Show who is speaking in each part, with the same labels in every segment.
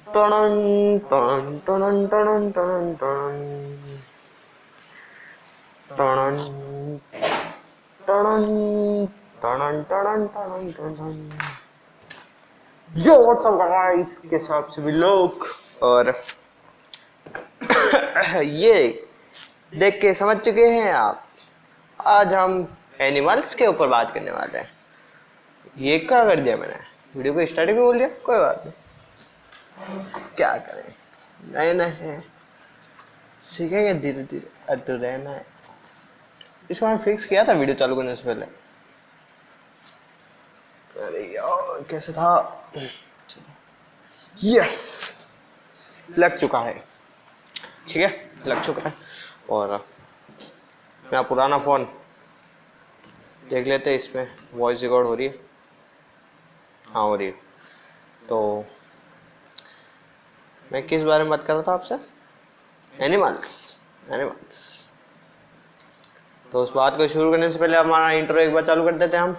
Speaker 1: Ton टन टन टन टन टन टन टन टन टन टन। यो व्हाट्स अप गाइस, कैसे आप सभी लोग। और ये देख के समझ चुके हैं आप, आज हम एनिमल्स के ऊपर बात करने वाले हैं। ये क्या कर दिया मैंने, वीडियो को स्टार्टिंग में बोल दिया, कोई बात नहीं, क्या करें, नए नए हैं, सीखेंगे धीरे धीरे, तो रहना है। इसको मैंने फिक्स किया था वीडियो चालू करने से पहले। अरे यार कैसे था, यस लग चुका है, ठीक है लग चुका है। और मेरा पुराना फ़ोन देख लेते हैं, इसमें वॉइस रिकॉर्ड हो रही है, हाँ हो रही है। तो मैं किस बारे में बात कर रहा था आपसे, एनिमल्स। तो उस बात को शुरू करने से पहले हमारा इंट्रो एक बार चालू कर देते हैं हम।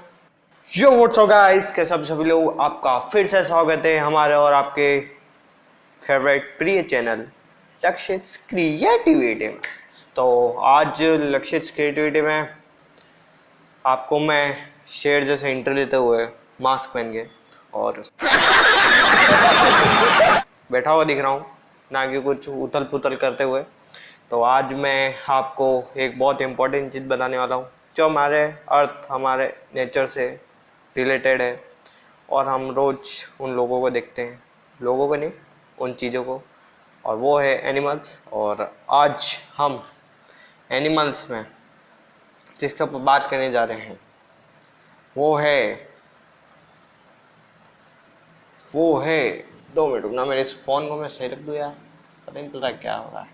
Speaker 1: यो व्हाट्स अप गाइस, कैसे आप सभी लोग, आपका फिर से स्वागत है हमारे और आपके फेवरेट प्रिय चैनल लक्षित क्रिएटिविटी में। तो आज लक्षित क्रिएटिविटी में आपको मैं शेर जैसे इंटर लेते हुए मास्क पहन के और बैठा हुआ दिख रहा हूँ, ना कि कुछ उथल पुथल करते हुए। तो आज मैं आपको एक बहुत इम्पोर्टेंट चीज़ बताने वाला हूँ जो हमारे अर्थ, हमारे नेचर से रिलेटेड है और हम रोज़ उन लोगों को देखते हैं, लोगों को नहीं उन चीज़ों को, और वो है एनिमल्स। और आज हम एनिमल्स में जिसके ऊपर बात करने जा रहे हैं वो है 2 मिनट रुकना, मेरे इस फ़ोन को मैं सही रख दूँ यार, पता नहीं पता क्या हो रहा है।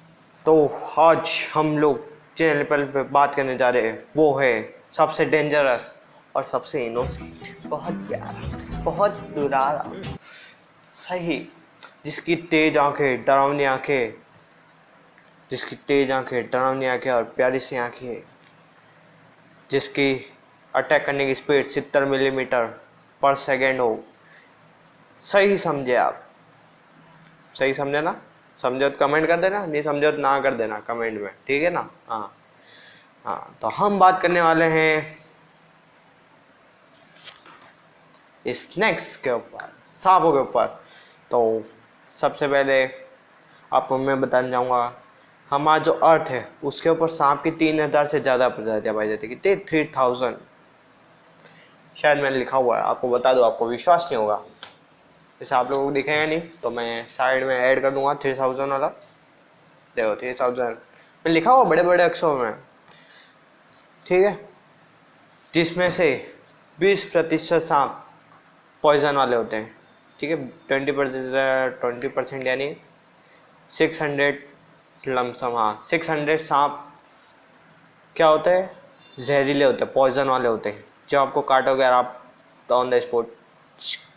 Speaker 1: तो आज हम लोग चैनल पे बात करने जा रहे हैं वो है सबसे डेंजरस और सबसे इनोसेंट, बहुत प्यारा, बहुत दुलारा, सही, जिसकी तेज आंखें, डरावनी आंखें, और प्यारी सी आंखें, जिसकी अटैक करने की स्पीड 70 मिलीमीटर पर सेकेंड हो। सही समझे आप, सही समझे ना, समझो तो कमेंट कर देना, नहीं समझो तो ना कर देना कमेंट में, ठीक है ना। हाँ तो हम बात करने वाले हैं स्नेक्स के ऊपर, सांपों के ऊपर। तो सबसे पहले आपको मैं बताने जाऊँगा, हमारा जो अर्थ है उसके ऊपर सांप की 3000 से ज़्यादा प्रजातियाँ पाई जाती है। कितनी, 3000, शायद मैंने लिखा हुआ है, आपको बता दो, आपको विश्वास नहीं होगा, जैसे आप लोगों को दिखेगा नहीं तो मैं साइड में ऐड कर दूंगा 3000 वाला, देखो 3000 मैं लिखा हुआ बड़े बड़े अक्षरों में, ठीक है। जिसमें से 20% सांप पॉइजन वाले होते हैं, ठीक है। 20% यानी 600 लमसम, हाँ 600 सांप क्या होते हैं, जहरीले होते हैं, पॉइजन वाले होते हैं, जो आपको काटोगे और आप ऑन द स्पॉट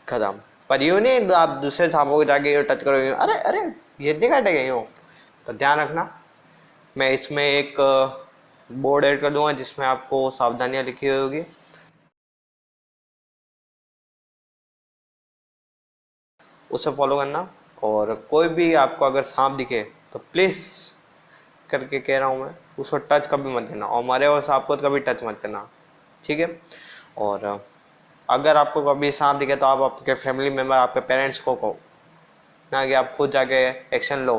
Speaker 1: खत्म। पर यूँ नहीं आप दूसरे सांपों को जाके टच करोगे, अरे अरे ये नहीं काटेगा यूँ, तो ध्यान रखना। मैं इसमें एक बोर्ड ऐड कर दूंगा जिसमें आपको सावधानियां लिखी हुई होगी, उसे फॉलो करना। और कोई भी आपको अगर सांप दिखे तो प्लीज़ करके कह रहा हूँ मैं, उसको टच कभी मत करना, और मरे हुए सांप को कभी टच मत करना, ठीक है। और अगर आपको कभी सांप दिखे तो आप आपके फैमिली मेम्बर, आपके पेरेंट्स को कहो, ना कि आप खुद जाके एक्शन लो।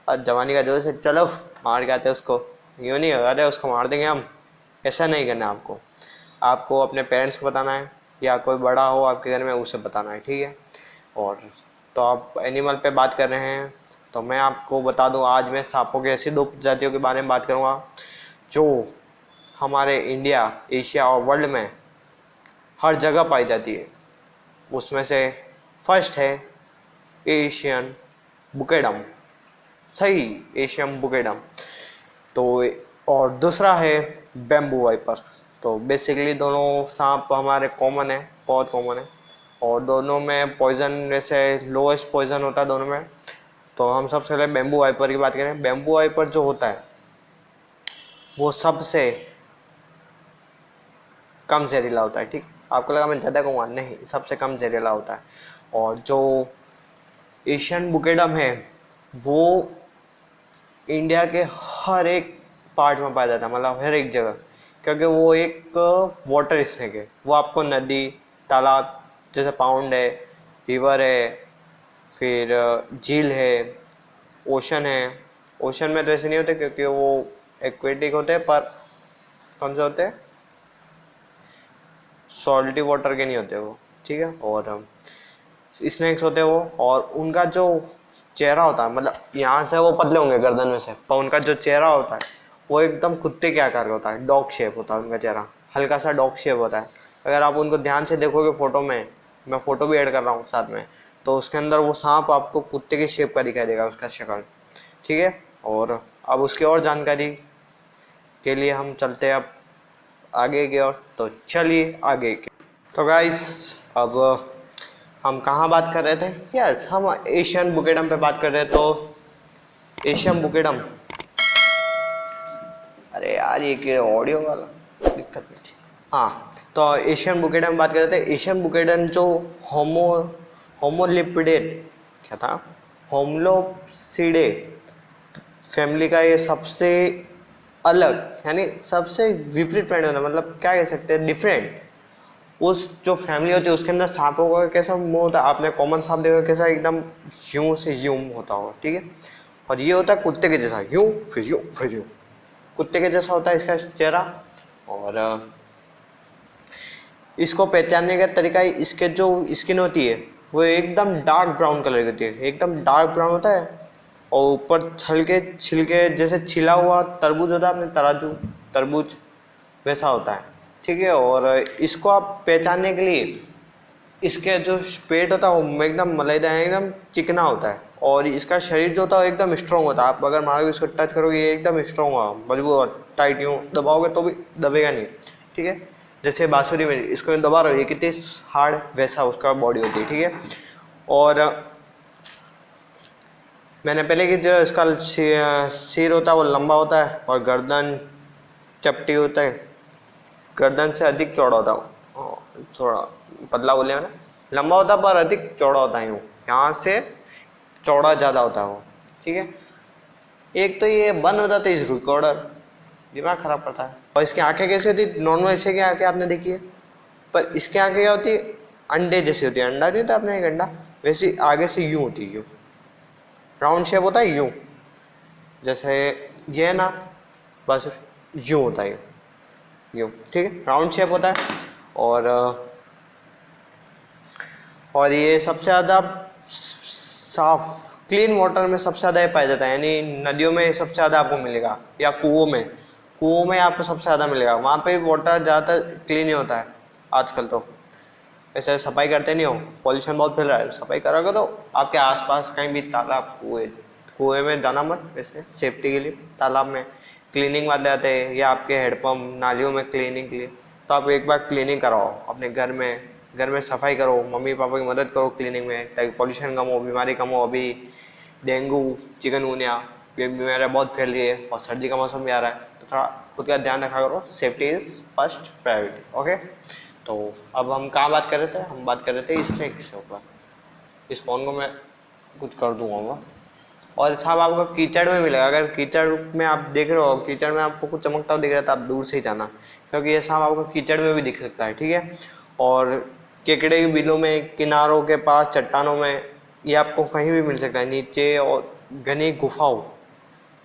Speaker 1: और जवानी का जोश है, चलो मार के आते उसको, यूँ नहीं, अरे उसको मार देंगे हम, ऐसा नहीं करना है आपको। आपको अपने पेरेंट्स को बताना है या कोई बड़ा हो आपके घर में उसे बताना है, ठीक है। और तो आप एनिमल पे बात कर रहे हैं तो मैं आपको बता दूं, आज मैं सांपों की ऐसी 2 प्रजातियों के बारे में बात करूंगा जो हमारे इंडिया, एशिया और वर्ल्ड में हर जगह पाई जाती है। उसमें से फर्स्ट है एशियन बुकेडम, सही, एशियन बुकेडम। तो और दूसरा है बैम्बू वाइपर। तो बेसिकली दोनों सांप हमारे कॉमन है, बहुत कॉमन है, और दोनों में पॉइजन में से लोएस्ट पॉइजन होता है दोनों में। तो हम सबसे पहले बैम्बू वाइपर की बात करें। बैम्बू वाइपर जो होता है वो सबसे कम जहरीला होता है, ठीक है। आपको लगा मैं ज़्यादा कहूँगा, नहीं, सबसे कम जहरीला होता है। और जो एशियन बुकेडम है वो इंडिया के हर एक पार्ट में पाया जाता है, मतलब हर एक जगह, क्योंकि वो एक वाटर स्नेक है। वो आपको नदी, तालाब, जैसे पाउंड है, रिवर है, फिर झील है, ओशन है। ओशन में तो ऐसे नहीं होते क्योंकि वो एक्वेटिक होते हैं, पर कौन से होते हैं, सॉल्टी वाटर के नहीं होते वो, ठीक है। और स्नैक्स होते हैं वो, और उनका जो चेहरा होता है, मतलब यहाँ से वो पतले होंगे गर्दन में से, पर उनका जो चेहरा होता है वो एकदम कुत्ते के आकार का होता है, डॉग शेप होता है उनका चेहरा, हल्का सा डॉग शेप होता है। अगर आप उनको ध्यान से देखोगे फोटो में, मैं फोटो भी ऐड कर रहा हूँ साथ में, तो उसके अंदर वो सांप आपको कुत्ते की शेप का दिखाई देगा, उसका शक्ल, ठीक है। और अब उसकी और जानकारी के लिए हम चलते हैं अब आगे की ओर, तो चलिए आगे के। तो गाइस अब हम कहाँ बात कर रहे थे? यस, हम एशियन बुकेडम पे बात कर रहे हैं। तो एशियन बुकेडम, अरे यार ये क्या ऑडियो वाला दिक्कत नहीं थी। हाँ, तो एशियन बुकेडम बात कर रहे थे। एशियन बुकेडम जो होमोलिपिडेट क्या था, होम्लोप्सिडे फैमिली का ये सबसे अलग, यानी सबसे विपरीत प्राणी होता है, मतलब क्या कह सकते हैं, डिफरेंट। उस जो फैमिली होती है उसके अंदर सांपों का कैसा मुंह होता है, आपने कॉमन सांप देखा कैसा एकदम यूं से यूं होता होगा, ठीक है। और ये होता है कुत्ते के जैसा, यूं फिर यूं फिर यूं, कुत्ते के जैसा होता है इसका चेहरा। और इसको पहचानने का तरीका, इसके जो स्किन होती है वो एकदम डार्क ब्राउन कलर की होती है, एकदम डार्क ब्राउन होता है। और ऊपर हल्के छिलके जैसे छिला हुआ तरबूज होता है, आपने तराजू तरबूज वैसा होता है, ठीक है। और इसको आप पहचानने के लिए इसके जो पेट होता है वो एकदम मलाईदार, एकदम चिकना होता है। और इसका शरीर जो होता है एकदम स्ट्रॉन्ग होता है, आप अगर मारोगे इसको टच करोगे ये एकदम स्ट्रॉन्ग होगा, मजबूत टाइट, यूँ दबाओगे तो भी दबेगा नहीं, ठीक है। जैसे बांसुरी में इसको दबा रहे हो, ये कितनी हार्ड, वैसा उसका बॉडी होती है, ठीक है। और मैंने पहले कि जो इसका सिर होता है वो लंबा होता है, और गर्दन चपटी होता है, गर्दन से अधिक चौड़ा होता है, थोड़ा पतला बोले मैंने, लंबा होता है पर अधिक चौड़ा होता है, यूँ यहाँ से चौड़ा ज़्यादा होता है वो, ठीक है। एक तो ये बंद हो जाता है इस रिकॉर्डर, दिमाग खराब करता है। और इसकी आंखें कैसी होती है, नॉर्मल ऐसे की आंखें आपने देखी है, पर इसकी आंखें क्या होती है, अंडे जैसी होती है, अंडा नहीं होता अपने एक अंडा, वैसी आगे से यूँ होती है, यूँ राउंड शेप होता है, यूँ जैसे ये है ना, बस यूँ होता है, यूँ, ठीक है, राउंड शेप होता है। और ये सबसे ज़्यादा साफ क्लीन वाटर में सबसे ज़्यादा ये पाया जाता है, यानी नदियों में सबसे ज़्यादा आपको मिलेगा, या कुओं में आपको सबसे ज़्यादा मिलेगा। वहाँ पे वाटर ज़्यादातर क्लीन ही होता है आजकल, तो ऐसे सफाई करते नहीं हो, पॉल्यूशन बहुत फैल रहा है, सफाई करा करो आपके आसपास कहीं भी तालाब कुएं में जाना मत, वैसे सेफ्टी के लिए। तालाब में क्लीनिंग वाले आते हैं, या आपके हेडपम्प नालियों में क्लीनिंग के लिए, तो आप एक बार क्लीनिंग कराओ अपने घर में सफाई करो, मम्मी पापा की मदद करो क्लीनिंग में, ताकि पॉल्यूशन कम हो, बीमारी कम हो। अभी डेंगू, चिकनगुनिया, ये बीमारियाँ बहुत फैल रही है, और सर्दी का मौसम भी आ रहा है, तो थोड़ा खुद का ध्यान रखा करो, safety is first priority, okay. तो अब हम कहाँ बात कर रहे थे, हम बात कर रहे थे स्नैक्स के ऊपर। इस फ़ोन को मैं कुछ कर दूंगा वो। और साहब आपको कीचड़ में मिलेगा, अगर कीचड़ में आप देख रहे हो, कीचड़ में आपको कुछ चमकता हुआ दिख रहा है, तो आप दूर से ही जाना, क्योंकि ये साहब आपको कीचड़ में भी दिख सकता है, ठीक है। और केकड़े के बिलों में, किनारों के पास, चट्टानों में, ये आपको कहीं भी मिल सकता है, नीचे। और घनी गुफाओं,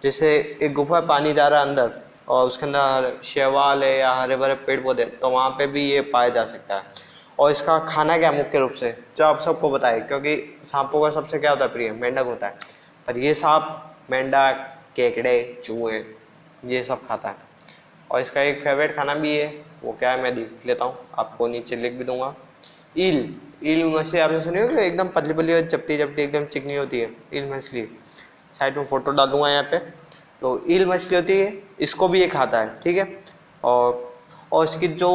Speaker 1: जैसे एक गुफा पानी जा रहा है अंदर, और उसके अंदर शैवाल है या हरे भरे पेड़ पौधे, तो वहाँ पे भी ये पाया जा सकता है। और इसका खाना क्या मुख्य रूप से, जो आप सबको बताए, क्योंकि सांपों का सबसे क्या होता है, प्रिय मेंढक होता है, पर ये सांप मेंढक, केकड़े, चूहे, ये सब खाता है। और इसका एक फेवरेट खाना भी है, वो क्या है मैं लिख लेता हूँ, आपको नीचे लिख भी दूंगा। ईल मछली आपने सुनी होगी, एकदम पतली पतली और चपटी चपटी एकदम चिकनी होती है, ईल मछली। साइड में फोटो डाल दूंगा यहाँ पे। तो ईल मछली होती है, इसको भी ये खाता है, ठीक है। और इसकी जो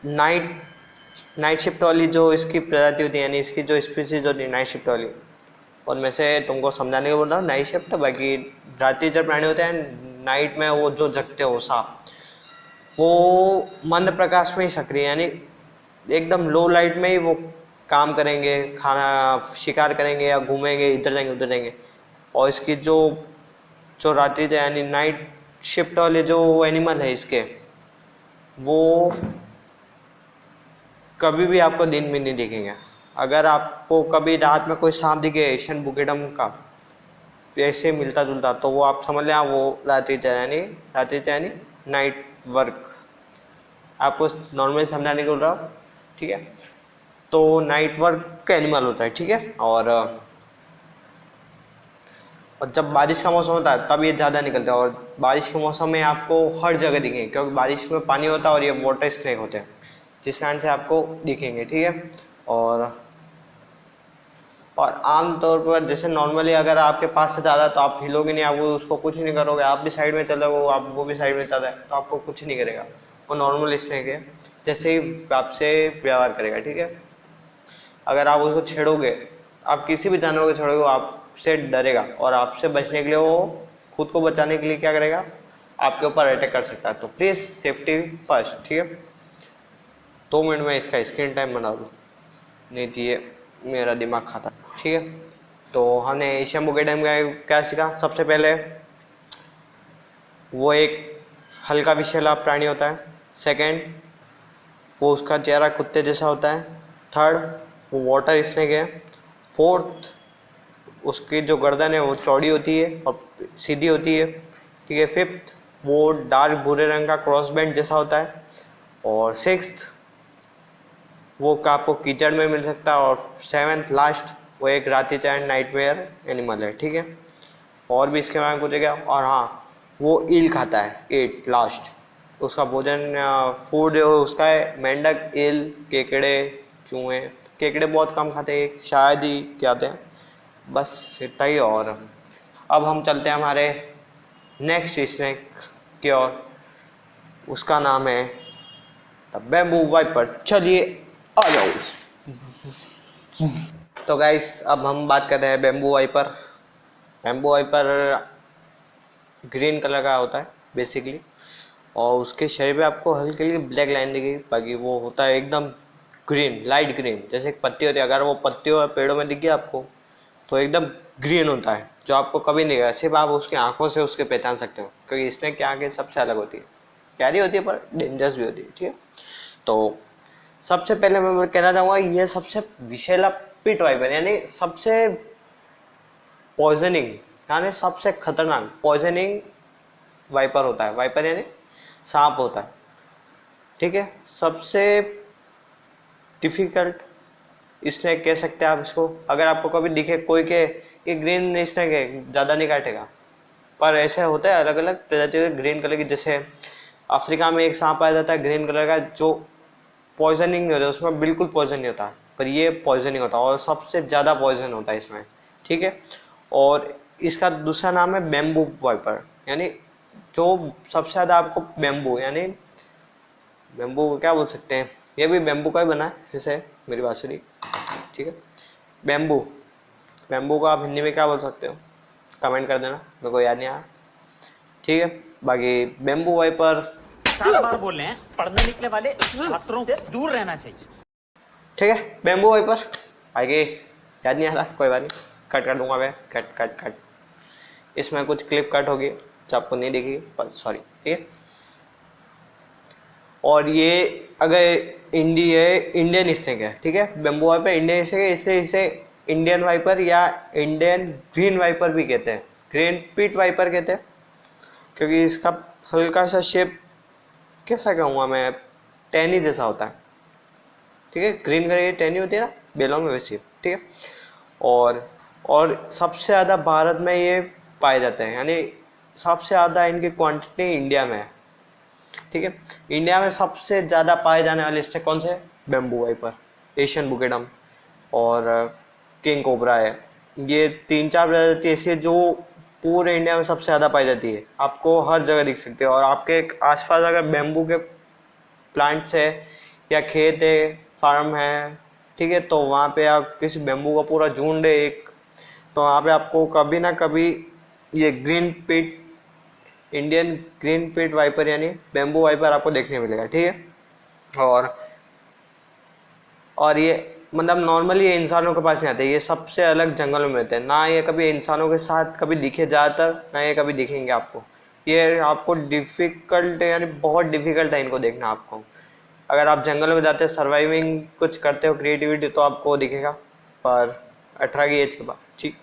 Speaker 1: नाइट शिफ्ट वाली जो इसकी प्रजाति होती है, यानी इसकी जो स्पीसीज होती है नाइट शिफ्ट वाली, और मैं से तुमको समझाने को बोल रहा हूँ नाइट शिफ्ट, बाकी रात्रि जब प्राणी होते हैं नाइट में, वो जो जगते हो सांप, वो मंद प्रकाश में ही सक्रिय, यानी एकदम लो लाइट में ही वो काम करेंगे, खाना शिकार करेंगे या घूमेंगे, इधर जाएंगे उधर जाएंगे। और इसकी जो जो रात्रि यानी नाइट शिफ्ट वाले जो एनिमल है इसके, वो कभी भी आपको दिन में नहीं दिखेंगे। अगर आपको कभी रात में कोई सांप दिखे एशियन बुकेडम का ऐसे मिलता जुलता, तो वो आप समझ लें वो रात्रि यानी नाइट वर्क। आपको नॉर्मली समझाने को बोल रहा हूँ, ठीक है। तो नाइट वर्क का एनिमल होता है, ठीक है। और जब बारिश का मौसम होता है तब ये ज़्यादा निकलते हैं, और बारिश के मौसम में आपको हर जगह दिखेंगे, क्योंकि बारिश में पानी होता है और ये वाटर स्नेक होते हैं, जिस कारण से आपको दिखेंगे, ठीक है। और आम तौर पर जैसे नॉर्मली अगर आपके पास से जा रहा है तो आप हिलोगे नहीं, आप उसको कुछ नहीं करोगे, आप भी साइड में चलोगे, वो भी साइड में चल रहा है तो आपको कुछ नहीं करेगा। वो नॉर्मल स्नेक है, जैसे ही आपसे व्यवहार करेगा, ठीक है। अगर आप उसको छेड़ोगे, आप किसी भी जानवर को छेड़ोगे, वो आपसे डरेगा और आपसे बचने के लिए वो खुद को बचाने के लिए क्या करेगा, आपके ऊपर अटैक कर सकता है। तो प्लीज़ सेफ्टी फर्स्ट, ठीक है। 2 मिनट में इसका स्क्रीन टाइम बना दूँ, नहीं तो ये मेरा दिमाग खाता, ठीक है। तो हमने एशियन बुकेडम का क्या सीखा, सबसे पहले वो एक हल्का विषैला प्राणी होता है। सेकंड, वो उसका चेहरा कुत्ते जैसा होता है। थर्ड, वो वाटर स्नेक है। फोर्थ, उसकी जो गर्दन है वो चौड़ी होती है और सीधी होती है, ठीक है। फिफ्थ, वो डार्क भूरे रंग का क्रॉस बैंड जैसा होता है। और सिक्स्थ, वो आपको कीचड़ में मिल सकता है। और सेवेंथ लास्ट, वो एक रात्रिचारण नाइटमेयर एनिमल है, ठीक है। और भी इसके बारे में पूछेगा। और हाँ, वो ईल खाता है, एट लास्ट, उसका भोजन फूड उसका है मेंढक, ईल, केकड़े, चूहे। केकड़े बहुत कम खाते हैं, शायद ही खाते हैं, बस इतना ही। और अब हम चलते हैं हमारे नेक्स्ट स्नेक की ओर, उसका नाम है द बैम्बू वाइपर। चलिए आ जाओ। तो गाइस, अब हम बात कर रहे हैं bamboo viper. Bamboo viper green colour का होता है बेसिकली, और उसके शरीर पे आपको हल्की हल्की ब्लैक लाइन दिखेगी, बाकी वो होता है एकदम ग्रीन, लाइट ग्रीन, जैसे एक पत्ती होती है। अगर वो पत्तियों और पेड़ों में दिख गया आपको तो एकदम ग्रीन होता है, जो आपको कभी नहीं दिखेगा, सिर्फ आप उसकी आंखों से उसके पहचान सकते हो, क्योंकि स्नेक की आंखें सबसे अलग होती है, प्यारी होती है पर डेंजरस भी होती है, ठीक है। तो सबसे पहले मैं कहना चाहूँगा, ये सबसे विषैला पिट वाइपर यानी सबसे पॉइजनिंग यानी सबसे खतरनाक पॉइजनिंग वाइपर होता है। वाइपर यानी सांप होता है, ठीक है। सबसे डिफिकल्ट स्नेक कह सकते हैं आप इसको। अगर आपको कभी दिखे कोई के ये ग्रीन स्नेक है, ज़्यादा नहीं काटेगा, पर ऐसे होता है अलग अलग प्रजाति के ग्रीन कलर की। जैसे अफ्रीका में एक सांप पाया जाता है ग्रीन कलर का, जो पॉइजनिंग नहीं होता, उसमें बिल्कुल पॉइजन नहीं होता, पर ये पॉइजनिंग होता है और सबसे ज़्यादा पॉइजन होता है इसमें, ठीक है। और इसका दूसरा नाम है बैम्बू वाइपर, यानी जो सबसे ज़्यादा आपको बैम्बू यानी बैम्बू को क्या बोल सकते हैं, ये भी बैम्बू का ही बना है जैसे मेरी बांसुरी, ठीक है। बैम्बू बैम्बू को आप हिंदी में क्या बोल सकते हो, कमेंट कर देना, मेरे को याद नहीं आया, ठीक है। बाकी बैम्बू वाइपर
Speaker 2: 7 बार बोल रहे हैं, पढ़ने निकले वाले छात्रों से दूर रहना चाहिए,
Speaker 1: ठीक है। बैम्बू वाइपर आगे याद नहीं आ रहा, कोई बात नहीं, कट कर दूंगा मैं, कट कट कट। इसमें कुछ क्लिप कट होगी जो आपको नहीं दिखेगी, बस सॉरी, ठीक है। और ये अगर इंडियन स्नेक है, ठीक है। बैम्बू वाइपर इंडियन स्नेक है, इसलिए इसे इंडियन वाइपर या इंडियन ग्रीन वाइपर भी कहते हैं, ग्रीन पिट वाइपर कहते हैं, क्योंकि इसका हल्का सा शेप कैसा कहूँगा मैं, टैनी जैसा होता है, ठीक है। ग्रीन कलर की टैनी होती है ना बेलों में, वैसी, ठीक है। और सबसे ज़्यादा भारत में ये पाए जाते हैं, यानी सबसे ज़्यादा इनकी क्वांटिटी इंडिया में है, ठीक है। इंडिया में सबसे ज़्यादा पाए जाने वाले स्नेक कौन से हैं, बैम्बू वाइपर, एशियन बुकेडम और किंग कोबरा है। ये 3-4 प्रजाति ऐसी है जो पूरे इंडिया में सबसे ज़्यादा पाई जाती है, आपको हर जगह दिख सकती है। और आपके आसपास अगर बैम्बू के प्लांट्स है या खेत है, फार्म है, ठीक है, तो वहाँ पे आप किसी बैम्बू का पूरा झुंड है एक, तो वहाँ पे आपको कभी ना कभी ये इंडियन ग्रीन पिट वाइपर यानी बैम्बू वाइपर आपको देखने मिलेगा, ठीक है। और ये मतलब नॉर्मली ये इंसानों के पास नहीं आते, ये सबसे अलग जंगलों में होते हैं। ना ये कभी इंसानों के साथ कभी दिखे ज़्यादातर, ना ये कभी दिखेंगे आपको। ये आपको डिफ़िकल्ट यानी बहुत डिफ़िकल्ट है इनको देखना आपको। अगर आप जंगलों में जाते हैं सर्वाइविंग कुछ करते हो क्रिएटिविटी तो आपको दिखेगा, पर 18 की एज के बाद ठीक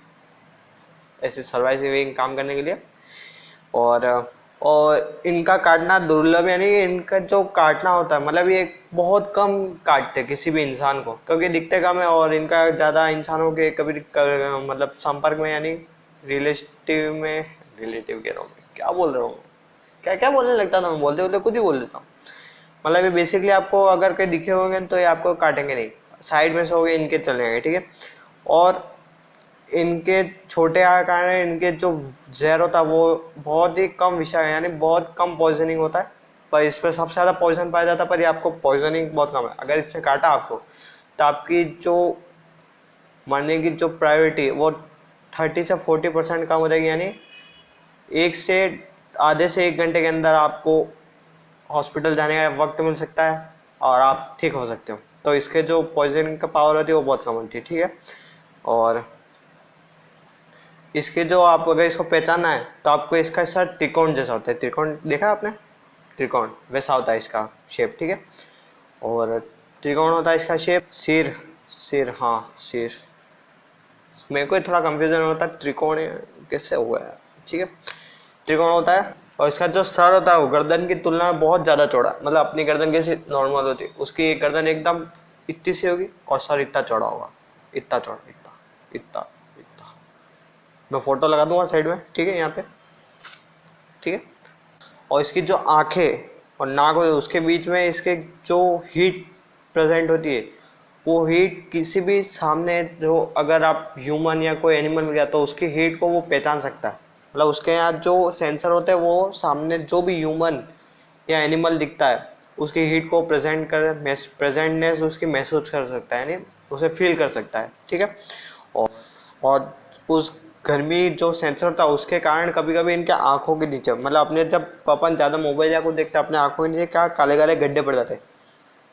Speaker 1: ऐसे सर्वाइविंग काम करने के लिए। और इनका काटना दुर्लभ, यानी इनका जो काटना होता है मतलब ये बहुत कम काटते किसी भी इंसान को, क्योंकि दिखते कम है और इनका ज़्यादा इंसानों के कभी मतलब संपर्क में यानी रिलेटिव कह रहा हूँ, क्या बोल रहा हूँ, क्या क्या बोलने लगता था मैं, बोलते बोलते कुछ ही बोल देता हूँ। मतलब ये बेसिकली आपको अगर कहीं दिखे होंगे तो ये आपको काटेंगे नहीं, साइड में से हो गए इनके चले जाएंगे, ठीक है। और इनके छोटे आकार में इनके जो जहर होता है वो बहुत ही कम विषय है, यानी बहुत कम पॉइजनिंग होता है, पर इसमें सबसे ज़्यादा पॉइजन पाया जाता है, पर ये आपको पॉइजनिंग बहुत कम है। अगर इसने काटा आपको तो आपकी जो मरने की जो प्रायोरिटी है वो 30 से 40% कम हो जाएगी, यानी आधे से 1 घंटे के अंदर आपको हॉस्पिटल जाने का वक्त मिल सकता है और आप ठीक हो सकते हो। तो इसके जो पॉइजनिंग का पावर होती है वो बहुत कम होती है, ठीक है। और इसके जो आप अगर इसको पहचानना है तो आपको इसका सर त्रिकोण जैसा होता है, त्रिकोण देखा है आपने, त्रिकोण वैसा होता है इसका शेप, ठीक है। और त्रिकोण होता है इसका शेप, सिर सिर हाँ सिर, मेरे को थोड़ा कंफ्यूजन होता है त्रिकोण कैसे हुआ है, ठीक है। त्रिकोण होता है और इसका जो सर होता है वो गर्दन की तुलना में बहुत ज़्यादा चौड़ा, मतलब अपनी गर्दन कैसे नॉर्मल होती है उसकी गर्दन एकदम इतनी सी होगी और सर इतना चौड़ा होगा, इतना चौड़ा, इतना इतना इतना। मैं फोटो लगा दूंगा साइड में, ठीक है, यहाँ पे, ठीक है। और इसकी जो आंखें और नाक होती है उसके बीच में इसके जो हीट प्रेजेंट होती है वो हीट किसी भी सामने जो अगर आप ह्यूमन या कोई एनिमल मिल गया तो उसकी हीट को वो पहचान सकता है। मतलब उसके यहाँ जो सेंसर होते हैं वो सामने जो भी ह्यूमन या एनिमल दिखता है उसकी हीट को प्रेजेंटनेस उसकी महसूस कर सकता है, यानी उसे फील कर सकता है, ठीक है। और उस गर्मी जो सेंसर होता है उसके कारण कभी कभी इनके आंखों के नीचे मतलब अपने जब अपन ज़्यादा मोबाइल या कुछ देखते हैं अपने आंखों के नीचे क्या काले काले गड्ढे पड़ जाते हैं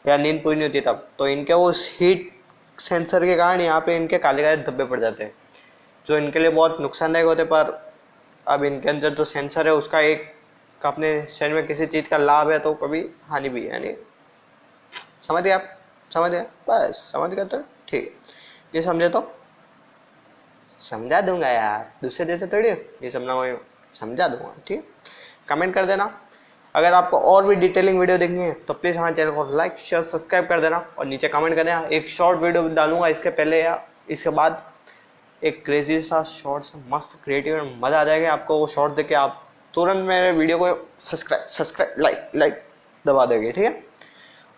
Speaker 1: या नींद पूरी नहीं होती तब, तो इनके उस हीट सेंसर के कारण यहाँ पे इनके काले काले धब्बे पड़ जाते हैं जो इनके लिए बहुत नुकसानदायक होते हैं। पर अब इनके अंदर जो सेंसर है उसका एक अपने शरीर में किसी चीज़ का लाभ है तो कभी हानि भी है, यानी समझ गए आप, समझ गए, बस समझ गए तो ठीक है। ये समझे तो समझा दूंगा यार, दूसरे देश से थोड़ी ये समझा हुआ समझा दूंगा, ठीक। कमेंट कर देना अगर आपको और भी डिटेलिंग वीडियो देखनी है तो प्लीज़ हमारे चैनल को लाइक शेयर सब्सक्राइब कर देना और नीचे कमेंट कर देना। एक शॉर्ट वीडियो डालूंगा इसके पहले या इसके बाद, एक क्रेजी सा शॉर्ट सा मस्त क्रिएटिव मज़ा आ जाएगा आपको। वो शॉर्ट देख के आप तुरंत मेरे वीडियो को सब्सक्राइब लाइक दबा दोगे, ठीक है।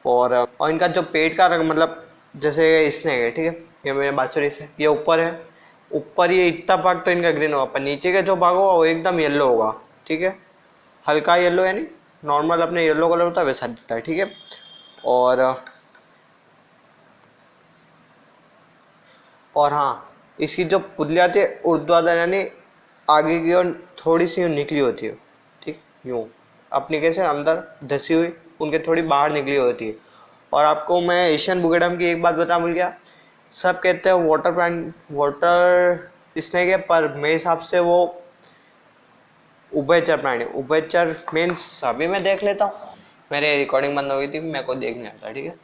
Speaker 1: और इनका जो पेट का रंग मतलब जैसे इसने है, ठीक है, ये मेरे बांसुरी से ये ऊपर है, ऊपर ये इतना भाग तो इनका ग्रीन होगा पर नीचे का जो भाग होगा वो एकदम येलो होगा, ठीक है, हल्का येलो, यानी नॉर्मल अपने येलो कलर होता है वैसा दिखता है, ठीक है। और हाँ इसकी जो पुतलियाँ थी ऊर्ध्वाधर यानी आगे की ओर थोड़ी सी निकली होती है, ठीक, यूँ अपनी कैसे अंदर धसी हुई उनके थोड़ी बाहर निकली होती है। और आपको मैं एशियन बुगेडम की एक बात बता भूल गया, सब कहते हैं वाटर स्नेक है पर मेरे हिसाब से वो उभयचर प्राणी, उभयचर मीन्स अभी मैं देख लेता हूँ, मेरे रिकॉर्डिंग बंद हो गई थी मेरे को देख नहीं आता, ठीक है।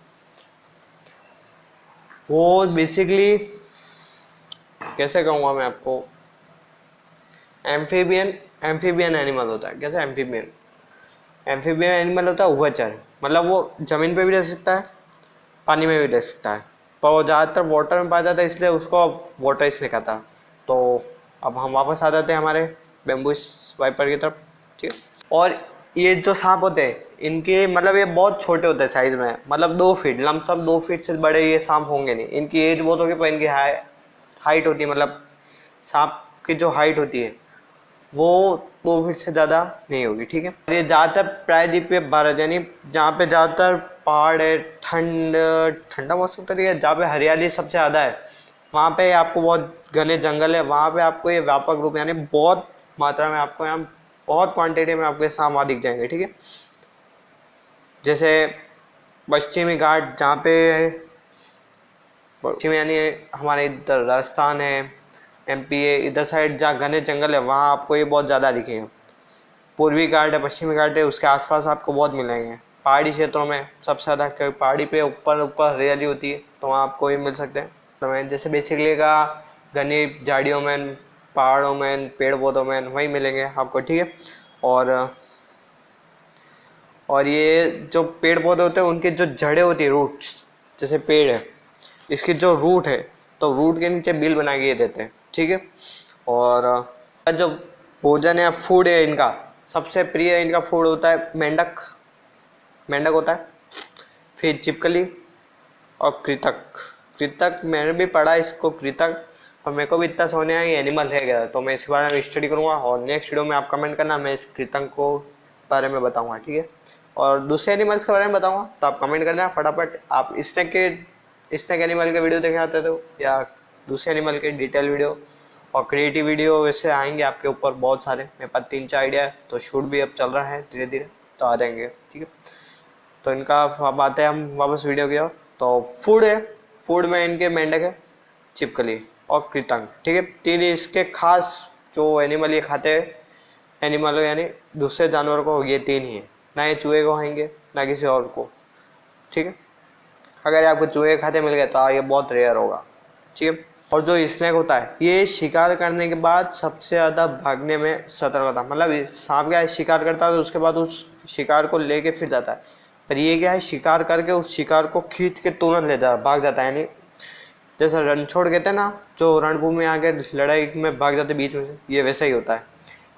Speaker 1: वो बेसिकली कैसे कहूँगा मैं आपको, एम्फीबियन एनिमल होता है। कैसे एम्फीबियन एनिमल होता है उभयचर, मतलब वो जमीन पे भी रह सकता है पानी में भी रह सकता है पर वो ज़्यादातर वाटर में पाया जाता है इसलिए उसको वाटर स्नेक आता है। तो अब हम वापस आ जाते हैं हमारे बैम्बूस वाइपर की तरफ, ठीक है। और ये जो सांप होते हैं इनके मतलब ये बहुत छोटे होते हैं साइज़ में, मतलब 2 फीट लमसम 2 फीट से बड़े ये सांप होंगे नहीं। इनकी एज बहुत होगी पर इनकी हाइट होती है, मतलब सांप की जो हाइट होती है वो 2 फीट से ज़्यादा नहीं होगी, ठीक है। ये ज़्यादातर प्रायद्वीपीय भारत यानी जहाँ पे ज़्यादातर पहाड़ है, ठंडा मौसम तो नहीं है, जहाँ पे हरियाली सबसे ज़्यादा है वहाँ पे आपको बहुत घने जंगल है, वहाँ पे आपको ये व्यापक रूप यानी बहुत मात्रा में आपको यहाँ बहुत क्वांटिटी में आपको ये सांप वहाँ दिख जाएंगे, ठीक है। जैसे पश्चिमी घाट जहाँ पे पश्चिम यानी हमारे इधर राजस्थान है, MP है, इधर साइड जहाँ घने जंगल है वहाँ आपको ये बहुत ज़्यादा दिखेंगे। पूर्वी घाट है, पश्चिमी घाट है, उसके आसपास आपको बहुत मिलेंगे। पहाड़ी क्षेत्रों में सबसे ज़्यादा, क्योंकि पहाड़ी पे ऊपर ऊपर हरियाली होती है तो वहाँ आपको ये मिल सकते हैं। तो मैं जैसे बेसिकली का घनी झाड़ियों में, पहाड़ों में, पेड़ पौधों में वहीं मिलेंगे आपको, ठीक है। और ये जो पेड़ पौधे होते हैं उनकी जो जड़ें होती है, रूट्स, जैसे पेड़ है इसकी जो रूट है तो रूट के नीचे बिल बना के देते हैं, ठीक है। और जो भोजन है, फूड है इनका, सबसे प्रिय इनका फूड होता है मेंढक, मेंढक होता है, फिर छिपकली और कृतक। कृतक मैंने भी पढ़ा इसको, कृतक, और मेरे को भी इतना समझ नहीं आया ये एनिमल है क्या, तो मैं इसके बारे में स्टडी करूँगा और नेक्स्ट वीडियो में आप कमेंट करना, मैं इस कृतक को बारे में बताऊँगा, ठीक है। और दूसरे एनिमल्स के बारे में बताऊँगा तो आप कमेंट करना फटाफट। आप स्नेक एनिमल के वीडियो देखना चाहते हो या दूसरे एनिमल के डिटेल वीडियो और क्रिएटिव वीडियो वैसे आएंगे आपके ऊपर बहुत सारे, मेरे पास 3-4 आइडिया है, तो शूट भी अब चल रहा है धीरे धीरे, तो आ जाएंगे, ठीक है। तो इनका अब आते हैं हम वापस वीडियो की ओर। तो फूड है, फूड में इनके मेंढक है, छिपकली और कृतंग, ठीक है। 3 इसके खास जो एनिमल ये खाते हैं, एनिमल यानी दूसरे जानवर को, ये 3 ही है। ना ये चूहे को खाएंगे ना किसी और को, ठीक है। अगर आपको चूहे खाते मिल गए तो ये बहुत रेयर होगा, ठीक है। और जो स्नेक होता है ये शिकार करने के बाद सबसे ज़्यादा भागने में सतर्क होता है। मतलब सांप क्या है, शिकार करता है तो उसके बाद उस शिकार को लेके फिर जाता है, पर ये क्या है, शिकार करके उस शिकार को खींच के तुरंत ले जाता, भाग जाता है। यानी जैसा रणछोड़ कहते हैं ना, जो रणभूमि में आके लड़ाई में भाग जाते बीच में से, ये वैसा ही होता है।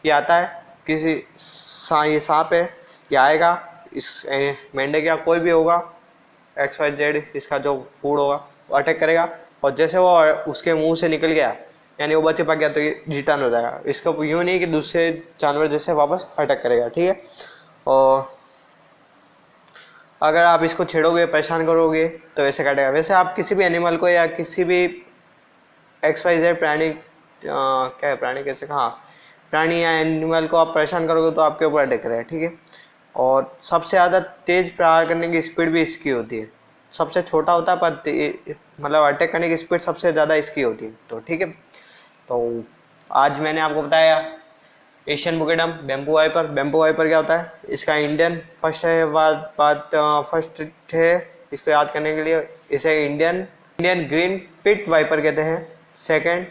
Speaker 1: ये आता है किसी ये सांप है, ये आएगा, इस मेंढक या कोई भी होगा XYZ, इसका जो फूड होगा वो अटैक करेगा, और जैसे वो उसके मुंह से निकल गया यानी वो बच गया तो ये रिटर्न हो जाएगा। इसको यूँ नहीं कि दूसरे जानवर जैसे वापस अटैक करेगा, ठीक है। और अगर आप इसको छेड़ोगे, परेशान करोगे तो वैसे काटेगा। वैसे आप किसी भी एनिमल को या किसी भी XYZ प्राणी, क्या है प्राणी कैसे, हाँ प्राणी या एनिमल को आप परेशान करोगे तो आपके ऊपर अटैक करेगा, ठीक है। और सबसे ज़्यादा तेज प्रहार करने की स्पीड भी इसकी होती है। सबसे छोटा होता है पर मतलब अटैक करने की स्पीड सबसे ज़्यादा इसकी होती है, तो ठीक है। तो आज मैंने आपको बताया एशियन बुकेडम बैम्बू वाइपर। बैम्बू वाइपर क्या होता है, इसका इंडियन फर्स्ट है, फर्स्ट है, इसको याद करने के लिए इसे इंडियन ग्रीन पिट वाइपर कहते हैं। सेकंड,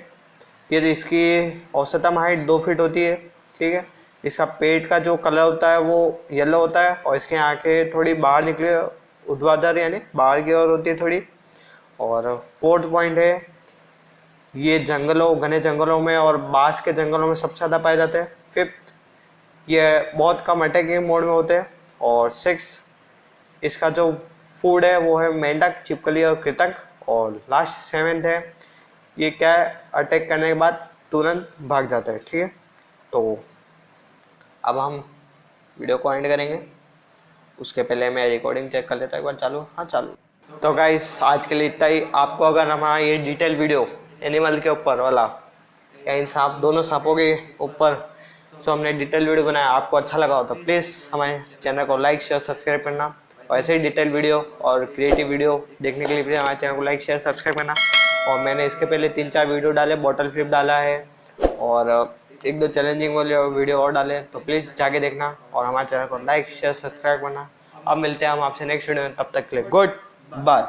Speaker 1: ये इसकी औसतम हाइट 2 फीट होती है, ठीक है। इसका पेट का जो कलर होता है वो येलो होता है और इसकी आंखें थोड़ी बाहर निकली ऊर्ध्वाधर यानी बाहर की ओर होती है थोड़ी। और फोर्थ पॉइंट है, ये जंगलों, घने जंगलों में और बांस के जंगलों में सबसे ज़्यादा पाए जाते हैं। फिफ्थ, ये बहुत कम अटैकिंग मोड में होते हैं। और सिक्स, इसका जो फूड है वो है मेंढक, छिपकली और कृतक। और लास्ट 7th है, ये क्या है, अटैक करने के बाद तुरंत भाग जाता है, ठीक है। तो अब हम वीडियो को एंड करेंगे, उसके पहले मैं रिकॉर्डिंग चेक कर लेता हूँ एक बार। चालू, हाँ चालू। तो गाइस आज के लिए इतना ही। आपको अगर हमारा ये डिटेल वीडियो एनिमल के ऊपर वाला या इन सांप, दोनों सांपों के ऊपर जो हमने डिटेल वीडियो बनाया आपको अच्छा लगा हो तो प्लीज़ हमारे चैनल को लाइक शेयर सब्सक्राइब करना। और ऐसे ही डिटेल वीडियो और क्रिएटिव वीडियो देखने के लिए प्लीज़ हमारे चैनल को लाइक शेयर सब्सक्राइब करना। और मैंने इसके पहले 3-4 वीडियो डाले, बॉटल फ्लिप डाला है और 1-2 चैलेंजिंग वाले वीडियो और डाले, तो प्लीज़ जाके देखना और हमारे चैनल को लाइक शेयर सब्सक्राइब करना। अब मिलते हैं हम आपसे नेक्स्ट वीडियो में, तब तक के लिए गुड बाय।